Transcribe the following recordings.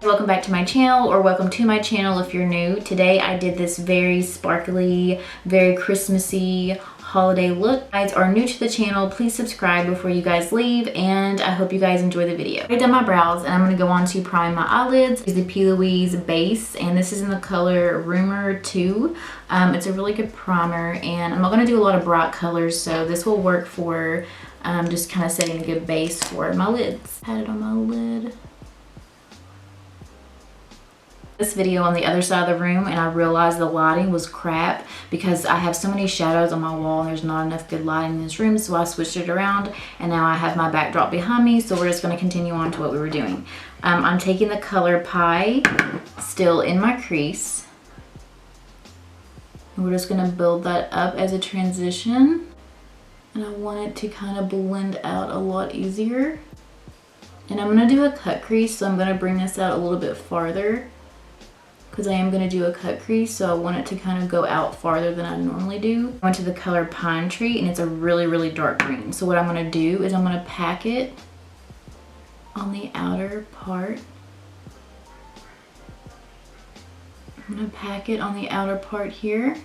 Welcome back to my channel, or welcome to my channel if you're new. Today I did this very sparkly, very Christmassy holiday look. If you guys are new to the channel, please subscribe before you guys leave, and I hope you guys enjoy the video. I've done my brows and I'm going to go on to prime my eyelids. This is the P. Louise base, and this is in the color Rumor 2. It's a really good primer, and I'm not going to do a lot of bright colors, so this will work for just kind of setting a good base for my lids. Pat it on my lid. This video on the other side of the room, and I realized the lighting was crap because I have so many shadows on my wall and there's not enough good lighting in this room, so I switched it around and now I have my backdrop behind me, so we're just going to continue on to what we were doing. I'm taking the color Pie still in my crease, and we're just going to build that up as a transition, and I want it to kind of blend out a lot easier. And I'm going to do a cut crease, so I'm going to bring this out a little bit farther, because I am going to do a cut crease, so I want it to kind of go out farther than I normally do. I went to the color Pine Tree, and it's a really dark green. So what I'm going to do is I'm going to pack it on the outer part. I'm going to pack it on the outer part here.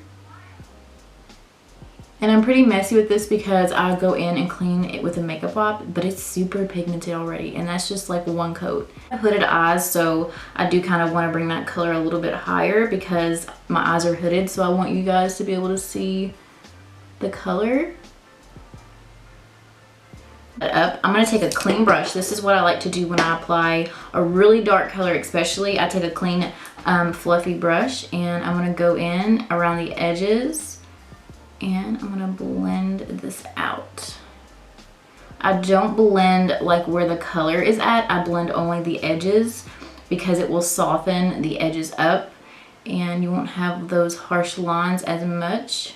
And I'm pretty messy with this because I go in and clean it with a makeup wipe, but it's super pigmented already, and that's just like one coat. I have hooded eyes, so I do kind of want to bring that color a little bit higher because my eyes are hooded, so I want you guys to be able to see the color. I'm going to take a clean brush. This is what I like to do when I apply a really dark color, especially. I take a clean fluffy brush, and I'm going to go in around the edges, and I'm gonna blend this out. I don't blend like where the color is at, I blend only the edges because it will soften the edges up and you won't have those harsh lines as much.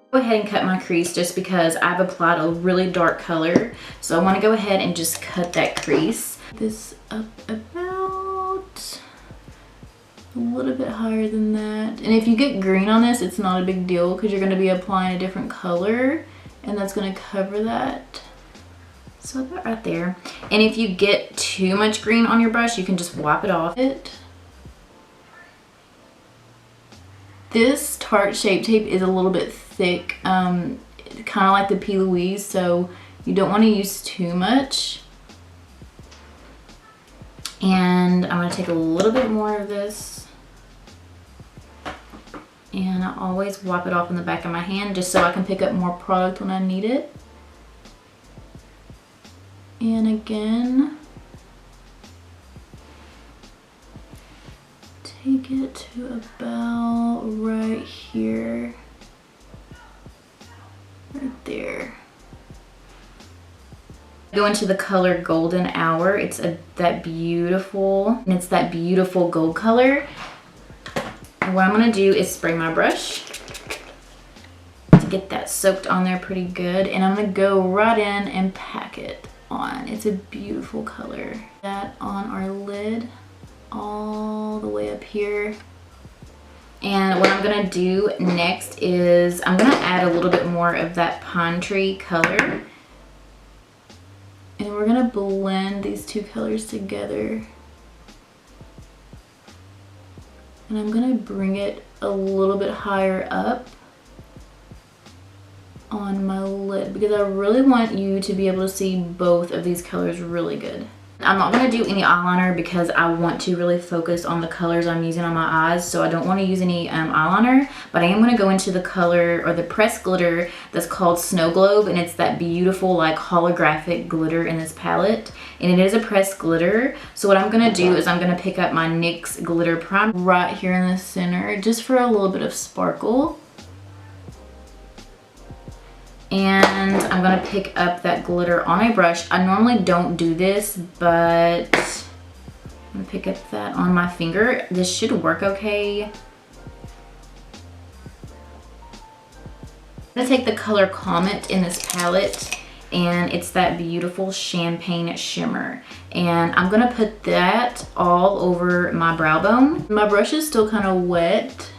Go ahead and cut my crease just because I've applied a really dark color, so I want to go ahead and just cut that crease. This up about a little bit higher than that. And if you get green on this, it's not a big deal because you're going to be applying a different color, and that's going to cover that. So about right there. And if you get too much green on your brush, you can just wipe it off it. This Tarte Shape Tape is a little bit thick, kind of like the P. Louise, so you don't want to use too much. And I'm going to take a little bit more of this, and I always wipe it off in the back of my hand just so I can pick up more product when I need it. And again, take it to about right here, right there. Go into the color Golden Hour. It's that beautiful gold color. And what I'm gonna do is spray my brush to get that soaked on there pretty good, and I'm gonna go right in and pack it on. It's a beautiful color. That on our lid all the way up here. And what I'm gonna do next is I'm gonna add a little bit more of that Pine Tree color. And we're gonna blend these two colors together. And I'm gonna bring it a little bit higher up on my lid because I really want you to be able to see both of these colors really good. I'm not going to do any eyeliner because I want to really focus on the colors I'm using on my eyes, so I don't want to use any eyeliner, but I am going to go into the color or the pressed glitter that's called Snow Globe, and it's that beautiful like holographic glitter in this palette, and it is a pressed glitter. So what I'm going to do is I'm going to pick up my NYX glitter primer right here in the center just for a little bit of sparkle. And I'm going to pick up that glitter on a brush. I normally don't do this, but I'm going to pick up that on my finger. This should work okay. I'm going to take the color Comet in this palette, and it's that beautiful champagne shimmer. And I'm going to put that all over my brow bone. My brush is still kind of wet,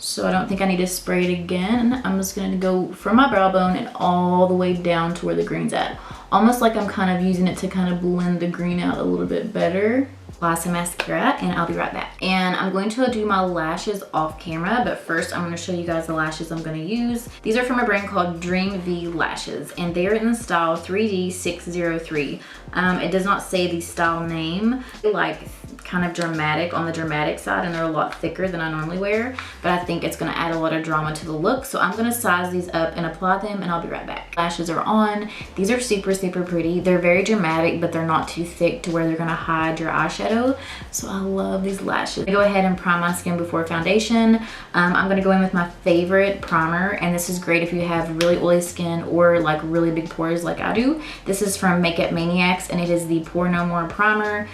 So I don't think I need to spray it again. I'm just gonna go from my brow bone and all the way down to where the green's at. Almost like I'm kind of using it to kind of blend the green out a little bit better. Apply some mascara and I'll be right back. And I'm going to do my lashes off camera, but first I'm gonna show you guys the lashes I'm gonna use. These are from a brand called Dream V Lashes, and they're in the style 3D 603. It does not say the style name. Like kind of dramatic on the dramatic side, and they're a lot thicker than I normally wear, but I think it's gonna add a lot of drama to the look. So I'm gonna size these up and apply them, and I'll be right back. Lashes are on. These are super, super pretty. They're very dramatic, but they're not too thick to where they're gonna hide your eyeshadow. So I love these lashes. I go ahead and prime my skin before foundation. I'm gonna go in with my favorite primer, and this is great if you have really oily skin or like really big pores like I do. This is from Makeup Maniacs, and it is the Pore No More primer.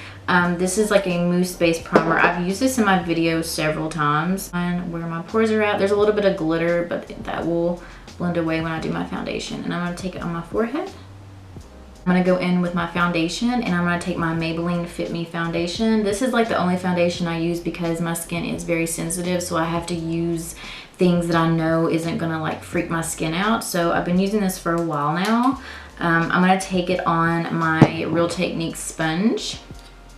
This is like a mousse based primer. I've used this in my videos several times. And where my pores are at, there's a little bit of glitter, but that will blend away when I do my foundation. And I'm gonna take it on my forehead. I'm gonna go in with my foundation, and I'm gonna take my Maybelline Fit Me foundation. This is like the only foundation I use because my skin is very sensitive, so I have to use things that I know isn't gonna like freak my skin out. So I've been using this for a while now. I'm gonna take it on my Real Techniques sponge.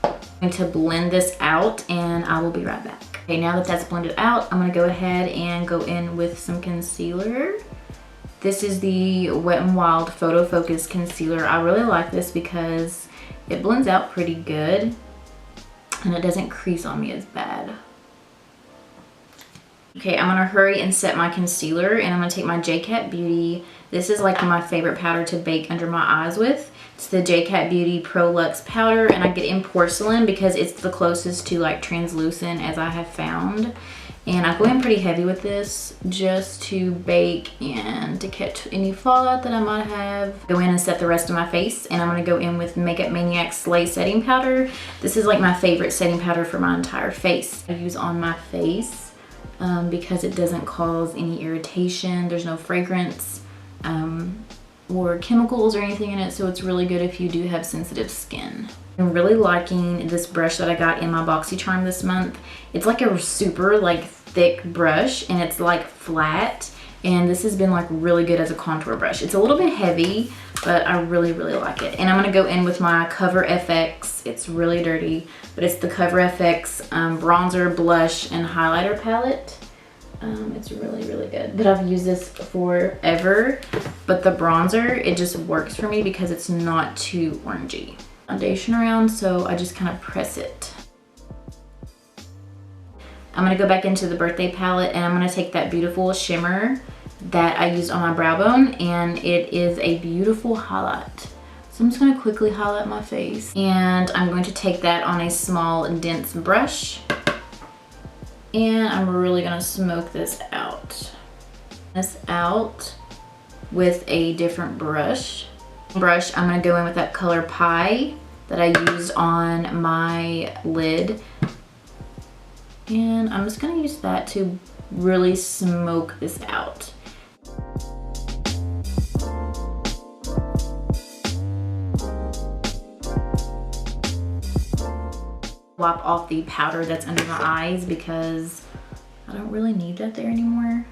I'm going to blend this out, and I will be right back. Okay, now that that's blended out, I'm going to go ahead and go in with some concealer. This is the Wet n Wild Photo Focus Concealer. I really like this because it blends out pretty good, and it doesn't crease on me as bad. Okay, I'm going to hurry and set my concealer, and I'm going to take my JCat Beauty. This is like my favorite powder to bake under my eyes with. It's the JCat Beauty Pro Luxe powder, and I get it in porcelain because it's the closest to like translucent as I have found. And I go in pretty heavy with this just to bake and to catch any fallout that I might have. Go in and set the rest of my face, and I'm going to go in with Makeup Maniacs Slay Setting Powder. This is like my favorite setting powder for my entire face. I use on my face because it doesn't cause any irritation. There's no fragrance or chemicals or anything in it, so it's really good if you do have sensitive skin. I'm really liking this brush that I got in my BoxyCharm this month. It's like a super like thick brush, and it's like flat, and this has been like really good as a contour brush. It's a little bit heavy, but I really, really like it. And I'm gonna go in with my Cover FX. It's really dirty, but it's the Cover FX bronzer, blush, and highlighter palette. It's really, really good. But I've used this forever, but the bronzer, it just works for me because it's not too orangey. Foundation around, so I just kind of press it. I'm gonna go back into the Birthday palette, and I'm gonna take that beautiful shimmer that I used on my brow bone, and it is a beautiful highlight. So I'm just gonna quickly highlight my face, and I'm going to take that on a small dense brush, and I'm really gonna smoke this out. With a different brush. I'm gonna go in with that color Pie that I used on my lid, and I'm just gonna use that to really smoke this out. Wipe off the powder that's under my eyes because I don't really need that there anymore.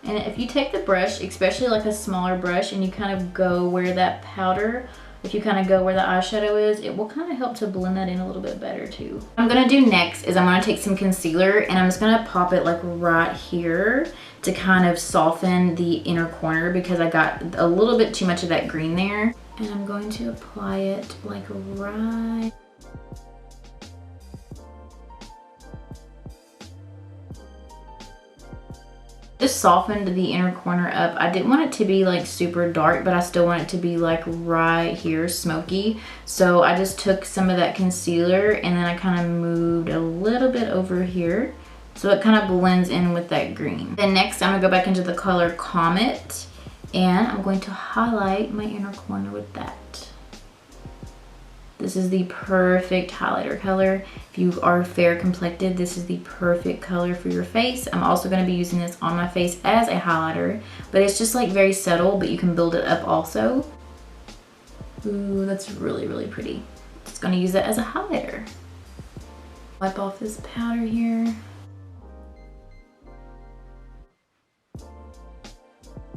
And if you take the brush, especially like a smaller brush, and you kind of go where that powder, if you kind of go where the eyeshadow is, it will kind of help to blend that in a little bit better too. What I'm gonna do next is I'm gonna take some concealer, and I'm just gonna pop it like right here to kind of soften the inner corner because I got a little bit too much of that green there. And I'm going to apply it like right. Just softened the inner corner up. I didn't want it to be like super dark, but I still want it to be like right here, smoky. So I just took some of that concealer, and then I kind of moved a little bit over here, so it kind of blends in with that green. Then next I'm gonna go back into the color Comet, and I'm going to highlight my inner corner with that. This is the perfect highlighter color. If you are fair complected, this is the perfect color for your face. I'm also gonna be using this on my face as a highlighter, but it's just like very subtle, but you can build it up also. Ooh, that's really, really pretty. Just gonna use it as a highlighter. Wipe off this powder here.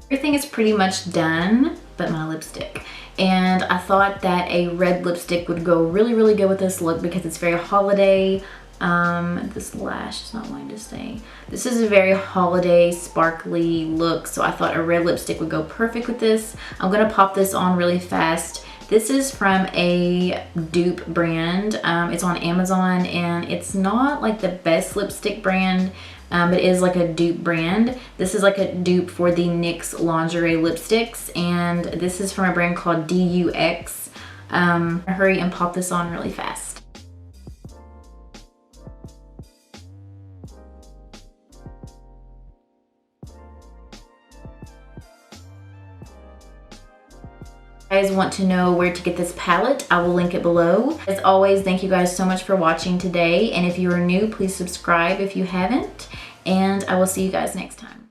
Everything is pretty much done but my lipstick. And I thought that a red lipstick would go really, really good with this look because it's very holiday. This lash is not wanting to stay. This is a very holiday, sparkly look, so I thought a red lipstick would go perfect with this. I'm gonna pop this on really fast. This is from a dupe brand. It's on Amazon, and it's not like the best lipstick brand, but it is like a dupe brand. This is like a dupe for the NYX lingerie lipsticks, and this is from a brand called DUX. Hurry and pop this on really fast. If you guys want to know where to get this palette, I will link it below. As always, thank you guys so much for watching today, and if you are new, please subscribe if you haven't, and I will see you guys next time.